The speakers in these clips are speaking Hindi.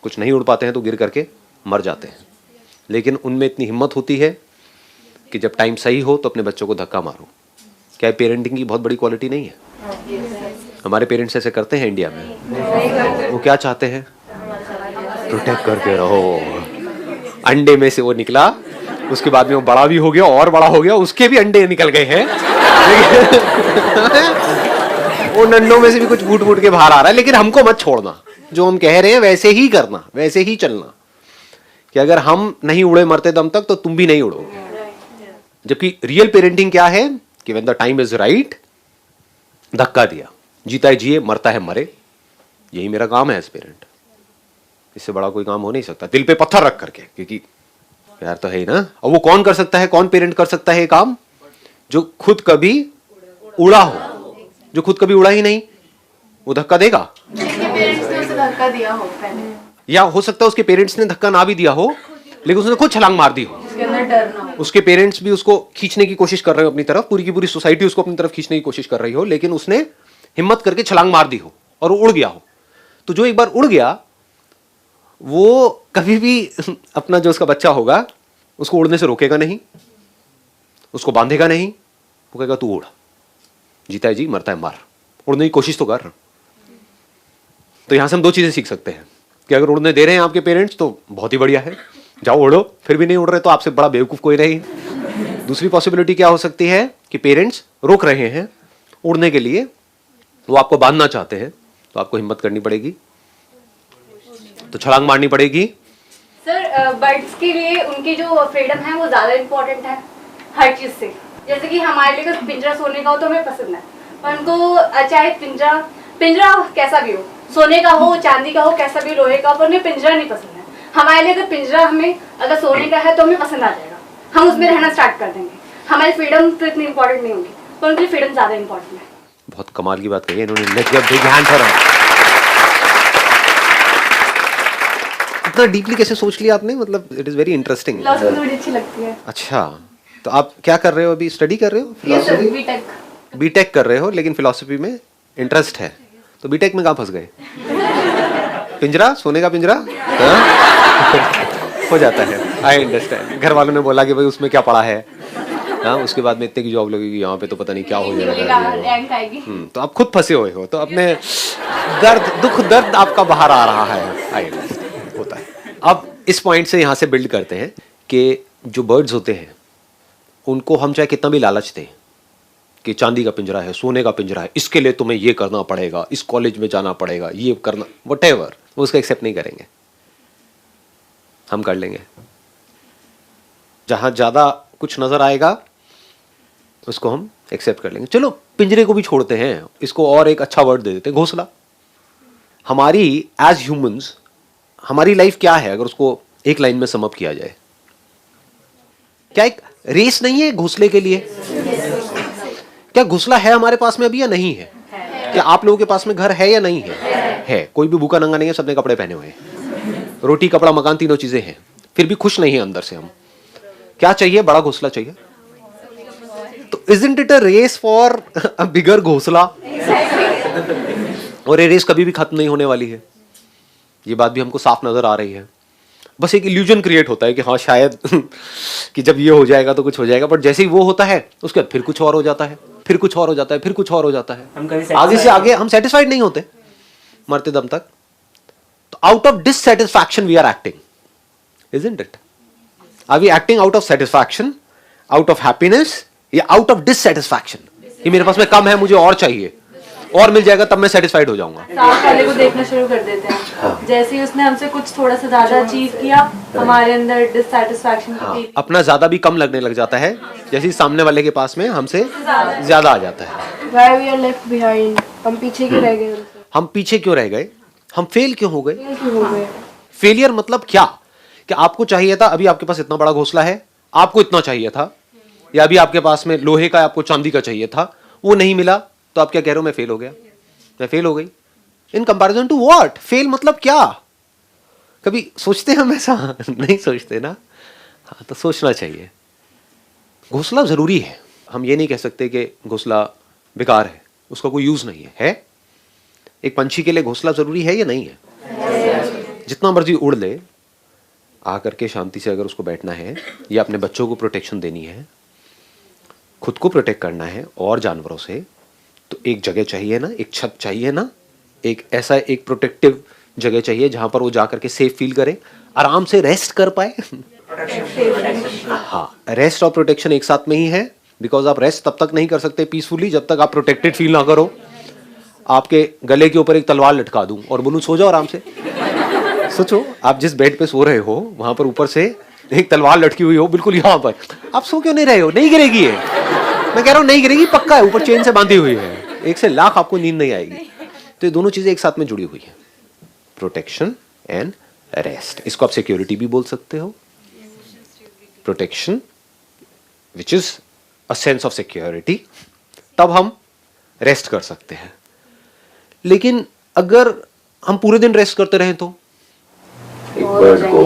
कुछ नहीं उड़ पाते हैं तो गिर करके मर जाते हैं, लेकिन उनमें इतनी हिम्मत होती है कि जब टाइम सही हो तो अपने बच्चों को धक्का मारो। क्या पेरेंटिंग की बहुत बड़ी क्वालिटी नहीं है? हमारे पेरेंट्स ऐसे करते हैं इंडिया में? वो क्या चाहते हैं? प्रोटेक्ट करके रहो। अंडे में से वो निकला, उसके बाद में वो बड़ा भी हो गया और बड़ा हो गया, उसके भी अंडे निकल गए हैं। वो अंडों में से भी कुछ फूट फूट के बाहर आ रहा है। लेकिन हमको मत छोड़ना, जो हम कह रहे हैं वैसे ही करना, वैसे ही चलना, कि अगर हम नहीं उड़े मरते दम तक तो तुम भी नहीं उड़ोगे। जबकि रियल पेरेंटिंग क्या है कि when the time is right, धक्का दिया, जीता है जिए, मरता है मरे। यही मेरा काम है एज पेरेंट। इससे बड़ा कोई काम हो नहीं सकता, दिल पे पत्थर रख करके, क्योंकि प्यार तो है ही ना। और वो कौन कर सकता है, कौन पेरेंट कर सकता है ये काम? जो खुद कभी उड़ा हो। जो खुद कभी उड़ा ही नहीं, वो धक्का देगा? पेरेंट्स ने उसे धक्का दिया हो पहले, या हो सकता है उसके पेरेंट्स ने धक्का ना भी दिया हो, लेकिन उसने खुद छलांग मार दी हो। उसके अंदर डर ना हो। उसके पेरेंट्स भी उसको खींचने की कोशिश कर रहे हो अपनी तरफ, पूरी की पूरी सोसाइटी उसको अपनी तरफ खींचने की कोशिश कर रही हो, लेकिन उसने हिम्मत करके छलांग मार दी हो और वो उड़ गया हो। तो जो एक बार उड़ गया, वो कभी भी अपना जो उसका बच्चा होगा उसको उड़ने से रोकेगा नहीं, उसको बांधेगा नहीं। वो कहेगा तू उड़, जीता है जी, मरता है मर, उड़ने की कोशिश तो कर। तो यहां से हम दो चीजें सीख सकते हैं कि अगर उड़ने दे रहे हैं आपके पेरेंट्स तो बहुत ही बढ़िया है, जाओ उड़ो। फिर भी नहीं उड़ रहे तो आपसे बड़ा बेवकूफ कोई नहीं। दूसरी पॉसिबिलिटी क्या हो सकती है कि पेरेंट्स रोक रहे हैं उड़ने के लिए, वो आपको बांधना चाहते हैं, तो आपको हिम्मत करनी पड़ेगी, तो छलांग मारनी पड़ेगी। सर, बर्ड्स के लिए उनकी जो फ्रीडम है वो ज्यादा इम्पोर्टेंट है हर चीज से। जैसे कि हमारे लिए अगर पिंजरा सोने का हो तो हमें पसंद है, पर उनको चाहे पिंजरा कैसा भी हो, सोने का हो, चांदी का हो, कैसा भी, लोहे का हो, पर उन्हें पिंजरा नहीं पसंद है। हमारे लिए अगर पिंजरा हमें अगर सोने का है तो हमें पसंद आ जाएगा, हम उसमें रहना स्टार्ट कर देंगे। हमारी फ्रीडम तो इतनी इंपॉर्टेंट नहीं होगी, पर उनकी फ्रीडम ज्यादा इंपॉर्टेंट है। बहुत कमाल की बात कही है इन्होंने। Let's give big hand for her. इतना डीपली कैसे सोच लिया आपने? मतलब it is very interesting. Philosophy थोड़ी अच्छी लगती है। अच्छा, तो आप क्या कर रहे हो अभी? स्टडी कर रहे हो? फिलॉसफी? बीटेक। बीटेक कर रहे हो, लेकिन फिलॉसफी में इंटरेस्ट है, तो बीटेक में कहाँ फंस गए? पिंजरा, सोने का पिंजरा हो जाता है। I understand. घर वालों ने बोला कि भाई उसमें क्या पड़ा है, हाँ, उसके बाद में इतने की जॉब लगेगी, यहाँ पे तो पता नहीं क्या हो जाएगा। रैंक आएगी। तो आप खुद फंसे हुए हो, तो अपने दर्द आपका बाहर आ रहा है। आई अंडरस्टैंड, होता है। अब इस पॉइंट से यहाँ से बिल्ड करते हैं कि जो बर्ड्स होते हैं उनको हम चाहे कितना भी लालच दें कि चांदी का पिंजरा है, सोने का पिंजरा है, इसके लिए तुम्हें ये करना पड़ेगा, इस कॉलेज में जाना पड़ेगा, ये करना, व्हाटएवर, वो उसका एक्सेप्ट नहीं करेंगे। हम कर लेंगे। जहां ज्यादा कुछ नजर आएगा उसको हम एक्सेप्ट कर लेंगे। चलो पिंजरे को भी छोड़ते हैं, इसको और एक अच्छा वर्ड दे देते हैं, घोंसला। हमारी एज ह्यूमंस, हमारी लाइफ क्या है अगर उसको एक लाइन में सम अप किया जाए? क्या एक रेस नहीं है घोंसले के लिए? क्या घोंसला है हमारे पास में अभी या नहीं है? क्या आप लोगों के पास में घर है या नहीं है? है। कोई भी भूखा नंगा नहीं है, सबने कपड़े पहने हुए हैं, रोटी कपड़ा मकान तीनों चीजें हैं, फिर भी खुश नहीं है अंदर से हम। क्या चाहिए? बड़ा घोंसला चाहिए। तो isn't it a race for a bigger घोंसला? और ये रेस कभी भी खत्म नहीं होने वाली है, ये बात भी हमको साफ नजर आ रही है। बस एक इल्यूजन क्रिएट होता है कि हाँ शायद कि जब ये हो जाएगा तो कुछ हो जाएगा, बट जैसे ही वो होता है उसके बाद फिर कुछ और हो जाता है, फिर कुछ और हो जाता है, फिर कुछ और हो जाता है। आगे से आगे हम सेटिस्फाइड नहीं होते मरते दम तक। तो out of dissatisfaction we are acting, isn't it? Are we acting out of satisfaction, out of happiness, या आउट ऑफ डिससैटिस्फैक्शन? ये मेरे पास में कम है, मुझे और चाहिए, और मिल जाएगा तब मैं सेटिस्फाइड हो जाऊंगा। साथ वाले को देखना शुरू कर देते हैं। जैसे ही उसने हमसे कुछ थोड़ा सा ज्यादा अचीव किया, हमारे अंदर डिससैटिस्फैक्शन की अपना ज्यादा भी कम लगने लग जाता है, जैसे ही सामने वाले के पास में हमसे ज्यादा आ जाता है। Why we are left behind? हम पीछे क्यों रह गए उनसे? हम पीछे क्यों रह गए? हम फेल क्यों हो गए? क्यों हो गए? फेलियर मतलब क्या? कि आपको चाहिए था, अभी आपके पास इतना बड़ा घोंसला है, आपको इतना चाहिए था, या अभी आपके पास में लोहे का, आपको चांदी का चाहिए था, वो नहीं मिला, तो आप क्या कह रहे हो? मैं फेल हो गया, मैं फेल हो गई। In comparison to what? Fail मतलब क्या? कभी सोचते हैं हम ऐसा? नहीं सोचते ना। हाँ, तो सोचना चाहिए। घोंसला जरूरी है। हम ये नहीं कह सकते कि घोंसला बेकार है, उसका कोई यूज नहीं है। एक पंछी के लिए घोंसला जरूरी है या नहीं है? जितना मर्जी उड़ ले, आकर के शांति से अगर उसको बैठना है या अपने बच्चों को प्रोटेक्शन देनी है, खुद को प्रोटेक्ट करना है और जानवरों से, तो एक जगह चाहिए ना, एक छत चाहिए ना, एक ऐसा एक प्रोटेक्टिव जगह चाहिए जहां पर वो जाकर के सेफ फील करे, आराम से रेस्ट कर पाए। हाँ, रेस्ट और प्रोटेक्शन एक साथ में ही है, बिकॉज आप रेस्ट तब तक नहीं कर सकते पीसफुली जब तक आप प्रोटेक्टेड फील ना करो। आपके गले के ऊपर एक तलवार लटका दूं और बोलूं सो जाओ आराम से, सोचो आप जिस बेड पे सो रहे हो वहां पर ऊपर से एक तलवार लटकी हुई हो बिल्कुल यहाँ पर, आप सो क्यों नहीं रहे हो? नहीं गिरेगी ये, मैं कह रहा हूँ नहीं गिरेगी, पक्का है, ऊपर चेन से बांधी हुई है, 1 से लाख आपको नींद नहीं आएगी। तो ये दोनों चीजें एक साथ में जुड़ी हुई है, प्रोटेक्शन एंड रेस्ट। इसको आप सिक्योरिटी भी बोल सकते हो, protection which is a sense of security, तब हम रेस्ट कर सकते हैं। लेकिन अगर हम पूरे दिन रेस्ट करते रहें तो एक बर्ड को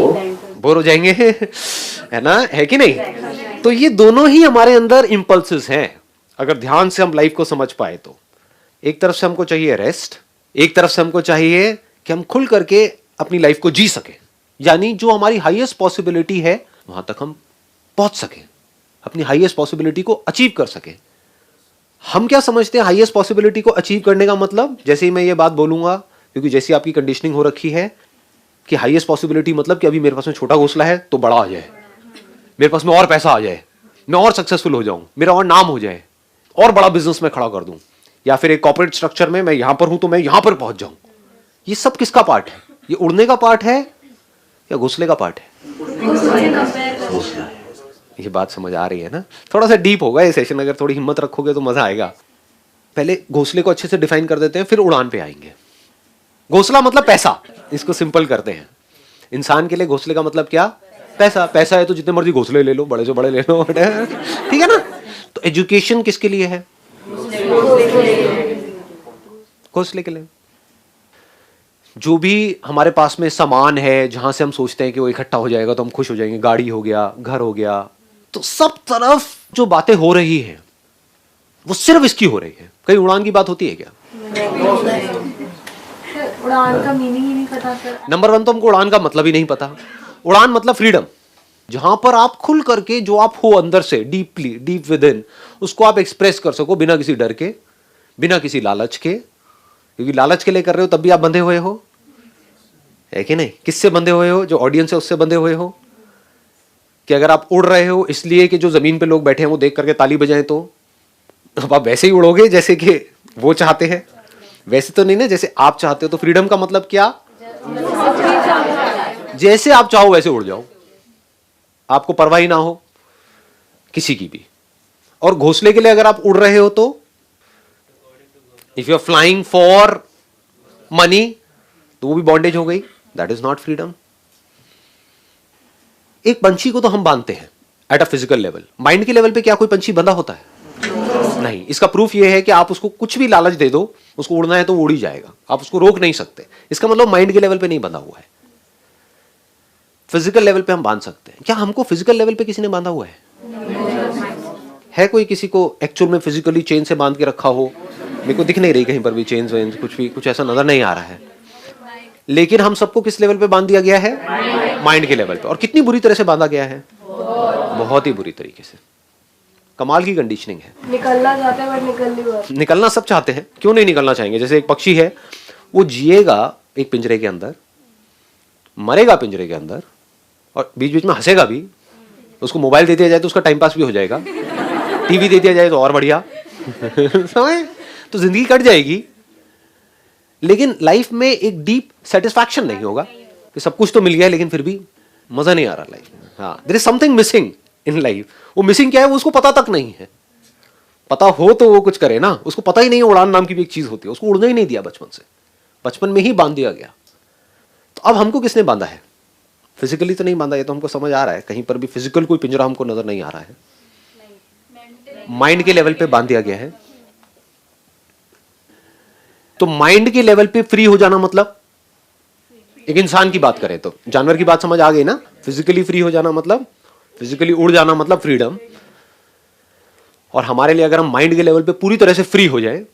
बोर हो जाएंगे, है ना, है कि नहीं? तो ये दोनों ही हमारे अंदर इंपल्सेस हैं, अगर ध्यान से हम लाइफ को समझ पाए तो। एक तरफ से हमको चाहिए रेस्ट, एक तरफ से हमको चाहिए कि हम खुल करके अपनी लाइफ को जी सके, यानी जो हमारी हाईएस्ट पॉसिबिलिटी है वहां तक हम पहुंच सके, अपनी हाईएस्ट पॉसिबिलिटी को अचीव कर सके। हम क्या समझते हैं हाईएस्ट पॉसिबिलिटी को अचीव करने का मतलब? जैसे ही मैं ये बात बोलूंगा, क्योंकि जैसी आपकी कंडीशनिंग हो रखी है कि हाईएस्ट पॉसिबिलिटी मतलब कि अभी मेरे पास में छोटा घोंसला है तो बड़ा आ जाए, मेरे पास में और पैसा आ जाए, मैं और सक्सेसफुल हो जाऊं, मेरा और नाम हो जाए, और बड़ा बिजनेस में खड़ा कर दूं, या फिर एक कॉर्पोरेट स्ट्रक्चर में मैं यहां पर हूं तो मैं यहां पर पहुंच जाऊं। ये सब किसका पार्ट है? ये उड़ने का पार्ट है या घोंसले का पार्ट है? ये बात समझ आ रही है ना? थोड़ा सा डीप होगा ये सेशन, अगर थोड़ी हिम्मत रखोगे तो मजा आएगा। पहले घोंसले को अच्छे से डिफाइन कर देते हैं, फिर उड़ान पे आएंगे। घोंसला मतलब पैसा, इसको सिंपल करते हैं। इंसान के लिए घोंसले का मतलब क्या? पैसा। पैसा है तो जितने मर्जी घोंसले ले लो, बड़े से बड़े ले लो, ठीक है ना? तो एजुकेशन किसके लिए है? घोंसले के लिए। जो भी हमारे पास में सामान है, जहां से हम सोचते हैं कि वो इकट्ठा हो जाएगा तो हम खुश हो जाएंगे, गाड़ी हो गया, घर हो गया, तो सब तरफ जो बातें हो रही है वो सिर्फ इसकी हो रही है। कहीं उड़ान की बात होती है क्या? उड़ान का मीनिंग ही नहीं पता सर। नंबर 1 तो हमको उड़ान का मतलब ही नहीं पता। उड़ान मतलब फ्रीडम, जहां पर आप खुल करके जो आप हो अंदर से डीपली, डीप विद इन, उसको आप एक्सप्रेस कर सको बिना किसी डर के, बिना किसी लालच के। क्योंकि लालच के लिए कर रहे हो तब भी आप बंधे हुए हो, है कि नहीं? किससे बंधे हुए हो? जो ऑडियंस है उससे बंधे हुए हो। कि अगर आप उड़ रहे हो इसलिए कि जो जमीन पे लोग बैठे हैं वो देख करके ताली बजाएं, तो अब आप वैसे ही उड़ोगे जैसे कि वो चाहते हैं, वैसे तो नहीं ना जैसे आप चाहते हो। तो फ्रीडम का मतलब क्या? जैसे आप चाहो वैसे उड़ जाओ, आपको परवाह ही ना हो किसी की भी। और घोंसले के लिए अगर आप उड़ रहे हो तो if you are flying for money तो वो भी बॉन्डेज हो गई, दैट इज नॉट फ्रीडम। एक पंछी को तो हम बांधते हैं at a physical level, mind के लेवल पे क्या कोई पंछी बंधा होता है? नहीं। इसका प्रूफ ये है कि आप उसको कुछ भी लालच दे दो, उसको उड़ना है तो वो उड़ ही जाएगा, आप उसको रोक नहीं सकते। इसका मतलब माइंड के लेवल पे नहीं बंधा हुआ है, फिजिकल लेवल पे हम बांध सकते हैं। क्या हमको फिजिकल लेवल पे किसी ने बांधा हुआ है? है कोई किसी को एक्चुअल में फिजिकली चेन से बांध के रखा हो? मेरे को दिख नहीं रही कहीं पर भी चेन वेन, कुछ भी, कुछ ऐसा नजर नहीं आ रहा है। लेकिन हम सबको किस लेवल पे बांध दिया गया है? माइंड के लेवल पे। और कितनी बुरी तरह से बांधा गया है? बहुत ही बुरी तरीके से। कमाल की कंडीशनिंग है। निकलना चाहते हैं बट निकल नहीं पाते। निकलना सब चाहते हैं, क्यों नहीं निकलना चाहेंगे? जैसे एक पक्षी है, वो जिएगा एक पिंजरे के अंदर, मरेगा पिंजरे के अंदर, और बीच बीच में हंसेगा भी। उसको मोबाइल दे दिया जाए तो उसका टाइम पास भी हो जाएगा, टीवी दे दिया जाए तो और बढ़िया समझ, तो जिंदगी कट जाएगी। लेकिन लाइफ में एक डीप सेटिस्फैक्शन नहीं होगा कि सब कुछ तो मिल गया लेकिन फिर भी मजा नहीं आ रहा लाइफ में। हाँ, there is something missing in life. वो मिसिंग क्या है वो उसको पता तक नहीं है। पता हो तो वो कुछ करे ना, उसको पता ही नहीं है उड़ान नाम की भी एक चीज होती है। उसको उड़ना ही नहीं दिया बचपन से, बचपन में ही बांध दिया गया। तो अब हमको किसने बांधा है? फिजिकली तो नहीं बांधा, ये तो हमको समझ आ रहा है। कहीं पर भी फिजिकल कोई पिंजरा हमको नजर नहीं आ रहा है। माइंड के लेवल पे बांध दिया गया है। तो माइंड के लेवल पे फ्री हो जाना मतलब, एक इंसान की बात करें तो, जानवर की बात समझ आ गई ना? फिजिकली फ्री हो जाना मतलब, फिजिकली उड़ जाना मतलब फ्रीडम। और हमारे लिए अगर हम माइंड के लेवल पे पूरी तरह से फ्री हो जाए,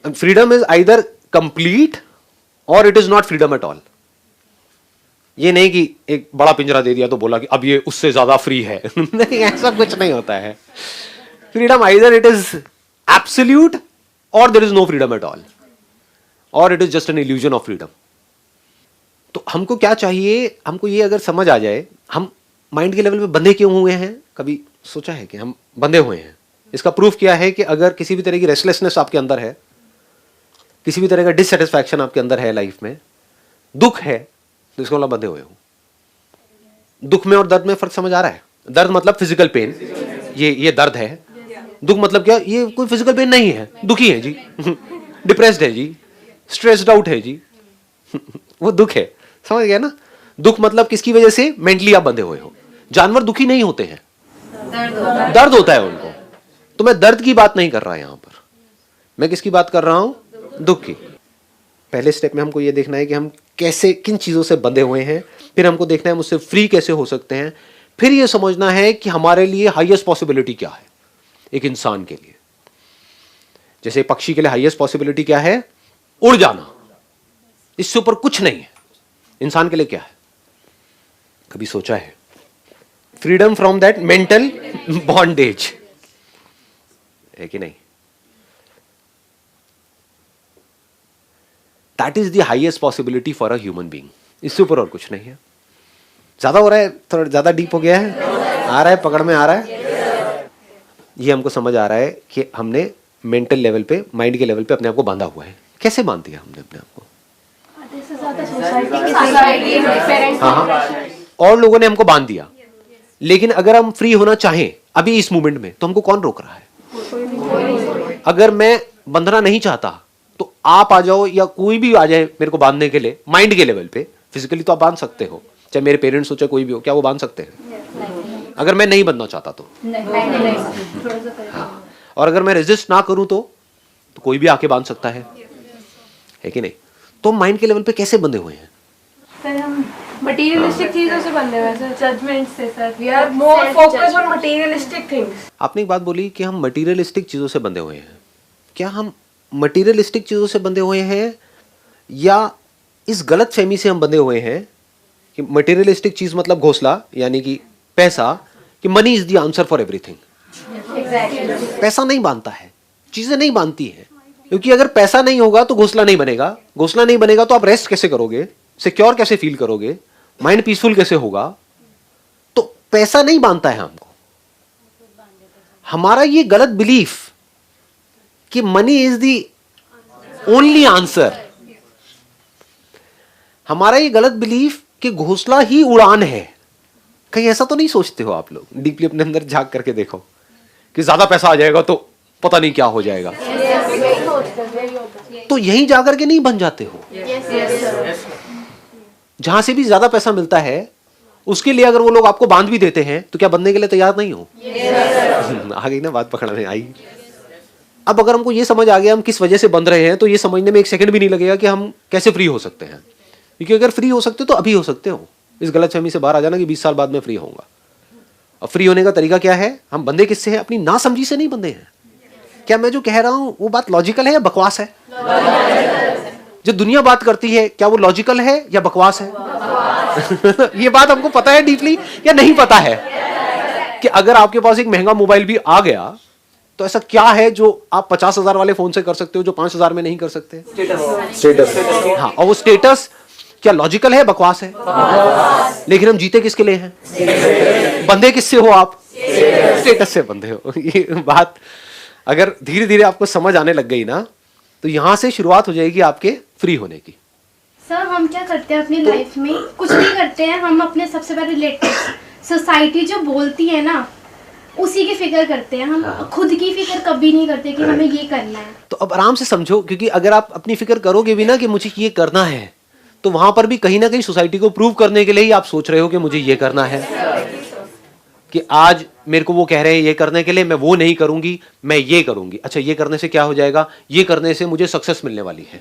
फ्रीडम इज आइदर कंप्लीट और it is not freedom at all. ये नहीं कि एक बड़ा पिंजरा दे दिया तो बोला कि अब ये उससे ज्यादा फ्री है। नहीं, ऐसा कुछ नहीं होता है। Freedom either it is absolute और there is no freedom at all, और it is just an illusion of freedom. तो हमको क्या चाहिए, हमको ये अगर समझ आ जाए हम माइंड के लेवल पे बंधे क्यों हुए हैं, कभी सोचा है कि हम बंधे हुए हैं? इसका प्रूफ क्या है कि अगर किसी भी तरह की रेस्टलेसनेस आपके अंदर है, किसी भी तरह का डिससेटिस्फैक्शन आपके अंदर है, लाइफ में दुख है, तो इसको मतलब बंधे हुए हो। दुख में और दर्द में फर्क समझ आ रहा है? दर्द मतलब फिजिकल पेन, ये दर्द है। दुख मतलब क्या, ये कोई फिजिकल पेन नहीं है, दुखी है जी, डिप्रेस्ड है जी, स्ट्रेस्ड आउट है जी, वो दुख है। समझ गया ना? दुख मतलब किसकी वजह से मेंटली आप बंधे हुए हो। जानवर दुखी नहीं होते हैं, दर्द होता है उनको। तो मैं दर्द की बात नहीं कर रहा यहां पर, मैं किसकी बात कर रहा हूं? दुख की। पहले स्टेप में हमको ये देखना है कि हम कैसे, किन चीजों से बंधे हुए हैं, फिर हमको देखना है मुझसे फ्री कैसे हो सकते हैं, फिर ये समझना है कि हमारे लिए हाईएस्ट पॉसिबिलिटी क्या है एक इंसान के लिए। जैसे पक्षी के लिए हाईएस्ट पॉसिबिलिटी क्या है? उड़ जाना, इससे ऊपर कुछ नहीं है। इंसान के लिए क्या है? कभी सोचा है? Freedom from that mental bondage, है कि नहीं? That is the highest possibility for a human being, इससे ऊपर और कुछ नहीं है। ज्यादा हो रहा है, थोड़ा ज्यादा डीप हो गया है, आ रहा है, पकड़ में आ रहा है। ये हमको समझ आ रहा है कि हमने मेंटल लेवल पे, माइंड के लेवल पे अपने आप को बांधा हुआ है। कैसे बांध दिया हमने अपने आप को? हाँ, और लोगों ने हमको बांध दिया। लेकिन अगर हम फ्री होना चाहें अभी इस मूवमेंट में, तो हमको कौन रोक रहा है? अगर मैं बंधना नहीं चाहता तो आप आ जाओ, या कोई भी आ जाए मेरे को बांधने के लिए। माइंड के लेवल पे फिजिकली तो आप बांध सकते हो, चाहे मेरे पेरेंट्स हो चाहे कोई भी हो, क्या वो बांध सकते हैं? अगर मैं नहीं बनना चाहता तो हाँ। और अगर मैं रेजिस्ट ना करूं तो कोई भी आके बांध सकता है कि नहीं? तो माइंड के लेवल पे कैसे बंधे हुए हैं? सर हम मटेरियलिस्टिक चीजों से बंधे हुए हैं सर, जजमेंट से sir. We are more focused on materialistic things. आपने एक बात बोली कि हम मटेरियलिस्टिक चीजों से बंधे हुए हैं। क्या हम मटेरियलिस्टिक चीजों से बंधे हुए हैं, या इस गलत फहमी से हम बंधे हुए हैं कि मटेरियलिस्टिक चीज मतलब घोंसला, यानी कि पैसा, कि money is the answer for everything. पैसा नहीं बांधता है, चीजें नहीं बांधती है, क्योंकि अगर पैसा नहीं होगा तो घोंसला नहीं बनेगा, घोंसला नहीं बनेगा तो आप रेस्ट कैसे करोगे, सिक्योर कैसे फील करोगे, माइंड पीसफुल कैसे होगा? तो पैसा नहीं बांधता है हमको। हमारा ये गलत बिलीफ कि money is the only answer, हमारा ये गलत बिलीफ कि घोंसला ही उड़ान है। कहीं ऐसा तो नहीं सोचते हो आप लोग? डीपली अपने अंदर झांक करके देखो कि ज्यादा पैसा आ जाएगा तो पता नहीं क्या हो जाएगा। तो यहीं जाकर के नहीं बन जाते हो। जहां से भी ज्यादा पैसा मिलता है उसके लिए अगर वो लोग आपको बांध भी देते हैं तो क्या बनने के लिए तैयार नहीं हो? आ गई ना बात, पकड़ में आई। अब अगर हमको ये समझ आ गया हम किस वजह से बंध रहे हैं, तो ये समझने में एक सेकंड भी नहीं लगेगा कि हम कैसे फ्री हो सकते हैं। क्योंकि अगर फ्री हो सकते तो अभी हो सकते हो। इस गलतफहमी से बाहर आ जाना कि 20 साल बाद में फ्री होऊंगा। अब फ्री होने का तरीका क्या है? हम बंधे किससे हैं? अपनी नासमझी से नहीं बंधे हैं। क्या मैं जो कह रहा हूं वो बात लॉजिकल है या बकवास है? जो दुनिया बात करती है क्या वो लॉजिकल है या बकवास है? ये बात हमको पता है डीपली या नहीं पता है कि अगर आपके पास एक महंगा मोबाइल भी आ गया तो ऐसा क्या है जो आप 50,000 वाले फोन से कर सकते हो जो 5,000 में नहीं कर सकते? स्टेटस। हाँ, और वो स्टेटस क्या लॉजिकल है, बकवास है? लेकिन हम जीते किसके लिए हैं? बंधे किससे हो आप? स्टेटस से बंधे हो। ये बात अगर धीरे धीरे आपको समझ आने लग गई ना, तो यहां से शुरुआत हो जाएगी आपके फ्री होने की। सर हम क्या करते हैं अपनी लाइफ में, कुछ भी करते हैं हम अपने सबसे पहले रिलेटिव, सोसाइटी जो बोलती है ना उसी की फिक्र करते हैं हम। खुद की फिक्र कभी नहीं करते कि हमें ये करना है। तो अब आराम से समझो, क्योंकि अगर आप अपनी फिक्र करोगे भी ना कि मुझे ये करना है, तो वहां पर भी कहीं ना कहीं सोसाइटी को प्रूव करने के लिए ही आप सोच रहे हो कि मुझे ये करना है, कि आज मेरे को वो कह रहे हैं ये करने के लिए, मैं वो नहीं करूंगी, मैं ये करूंगी। अच्छा, ये करने से क्या हो जाएगा? ये करने से मुझे सक्सेस मिलने वाली है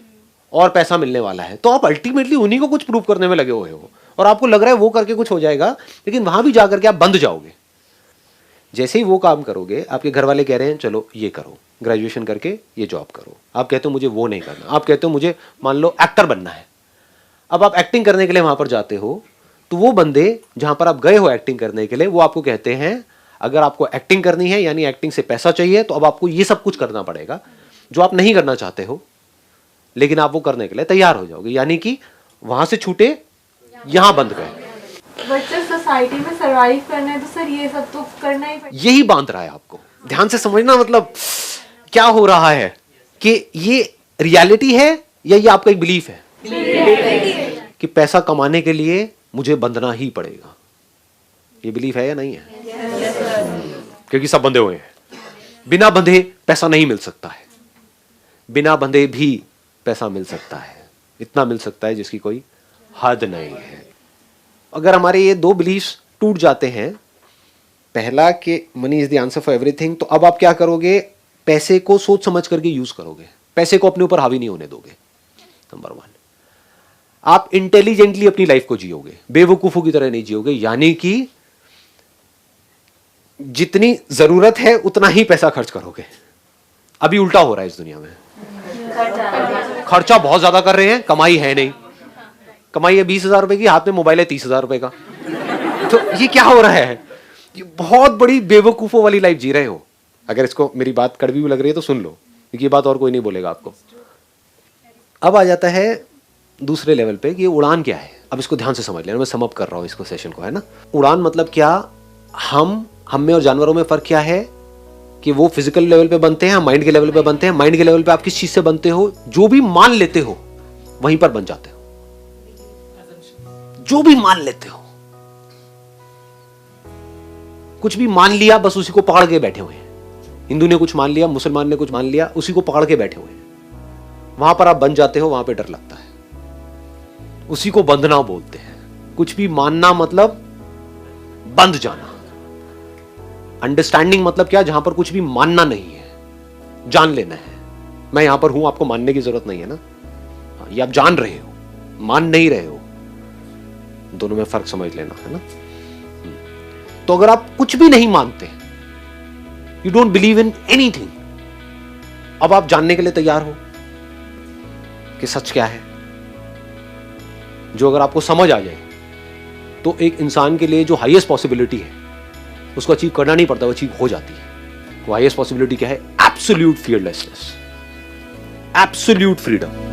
और पैसा मिलने वाला है। तो आप अल्टीमेटली उन्हीं को कुछ प्रूव करने में लगे हुए हो और आपको लग रहा है वो करके कुछ हो जाएगा, लेकिन वहां भी जाकर के आप बंध जाओगे। जैसे ही वो काम करोगे, आपके घर वाले कह रहे हैं चलो ये करो, ग्रेजुएशन करके ये जॉब करो, आप कहते हो मुझे वो नहीं करना, आप कहते हो मुझे मान लो एक्टर बनना है। अब आप एक्टिंग करने के लिए वहां पर जाते हो तो वो बंदे जहां पर आप गए हो एक्टिंग करने के लिए, वो आपको कहते हैं अगर आपको एक्टिंग करनी है यानी एक्टिंग से पैसा चाहिए तो अब आपको ये सब कुछ करना पड़ेगा जो आप नहीं करना चाहते हो, लेकिन आप वो करने के लिए तैयार हो जाओगे, यानी कि वहां से छूटे यहां बंद गए। बट सर सोसाइटी में सरवाइव करना है तो सर ये सब तो करना ही पड़ेगा। यही बांध रहा है आपको, ध्यान से समझना, मतलब क्या हो रहा है कि ये रियलिटी है या ये आपका एक बिलीफ है कि पैसा कमाने के लिए मुझे बंधना ही पड़ेगा। ये बिलीफ है या नहीं है? क्योंकि सब बंधे हुए हैं। बिना बंधे पैसा नहीं मिल सकता है, बिना बंधे भी पैसा मिल सकता है, इतना मिल सकता है जिसकी कोई हद नहीं है। अगर हमारे ये दो बिलीफ्स टूट जाते हैं, पहला कि money is the answer for everything, तो अब आप क्या करोगे? पैसे को सोच समझ करके यूज करोगे, पैसे को अपने ऊपर हावी नहीं होने दोगे। नंबर 1, आप इंटेलिजेंटली अपनी लाइफ को जियोगे, बेवकूफों की तरह नहीं जियोगे, यानी कि जितनी जरूरत है उतना ही पैसा खर्च करोगे। अभी उल्टा हो रहा है इस दुनिया में, खर्चा बहुत ज्यादा कर रहे हैं, कमाई है नहीं। कमाई है 20,000 रुपए की, हाथ में मोबाइल है 30,000 रुपए का। तो ये क्या हो रहा है? ये बहुत बड़ी बेवकूफों वाली लाइफ जी रहे हो। अगर इसको मेरी बात कड़वी भी लग रही है तो सुन लो, क्योंकि ये बात और कोई नहीं बोलेगा आपको। अब आ जाता है दूसरे लेवल पे कि ये उड़ान क्या है। अब इसको ध्यान से समझ लेना, मैं सम अप कर रहा हूं इसको, सेशन को, है ना। उड़ान मतलब क्या? हम में और जानवरों में फर्क क्या है कि वो फिजिकल लेवल पे बनते हैं, हम माइंड के लेवल पे बनते हैं। माइंड के लेवल पे आप किस चीज से बनते हो? जो भी मान लेते हो वहीं पर बन जाते हो, जो भी मान लेते हो। कुछ भी मान लिया, बस उसी को पकड़ के बैठे हुए हैं। हिंदू ने कुछ मान लिया, मुसलमान ने कुछ मान लिया, उसी को पकड़ के बैठे हुए हैं। वहां पर आप बन जाते हो, वहां पे डर लगता है, उसी को बंधना बोलते हैं। कुछ भी मानना मतलब बंध जाना। अंडरस्टैंडिंग मतलब क्या? जहां पर कुछ भी मानना नहीं है, जान लेना है। मैं यहां पर हूं, आपको मानने की जरूरत नहीं है ना। ये आप जान रहे हो, मान नहीं रहे हो। दोनों में फर्क समझ लेना, है ना। तो अगर आप कुछ भी नहीं मानते, you don't believe in anything, अब आप जानने के लिए तैयार हो कि सच क्या है। जो अगर आपको समझ आ जाए तो एक इंसान के लिए जो हाईएस्ट पॉसिबिलिटी है उसको अचीव करना नहीं पड़ता, वो अचीव हो जाती है। वो हाईएस्ट पॉसिबिलिटी क्या है? Absolute fearlessness, absolute freedom.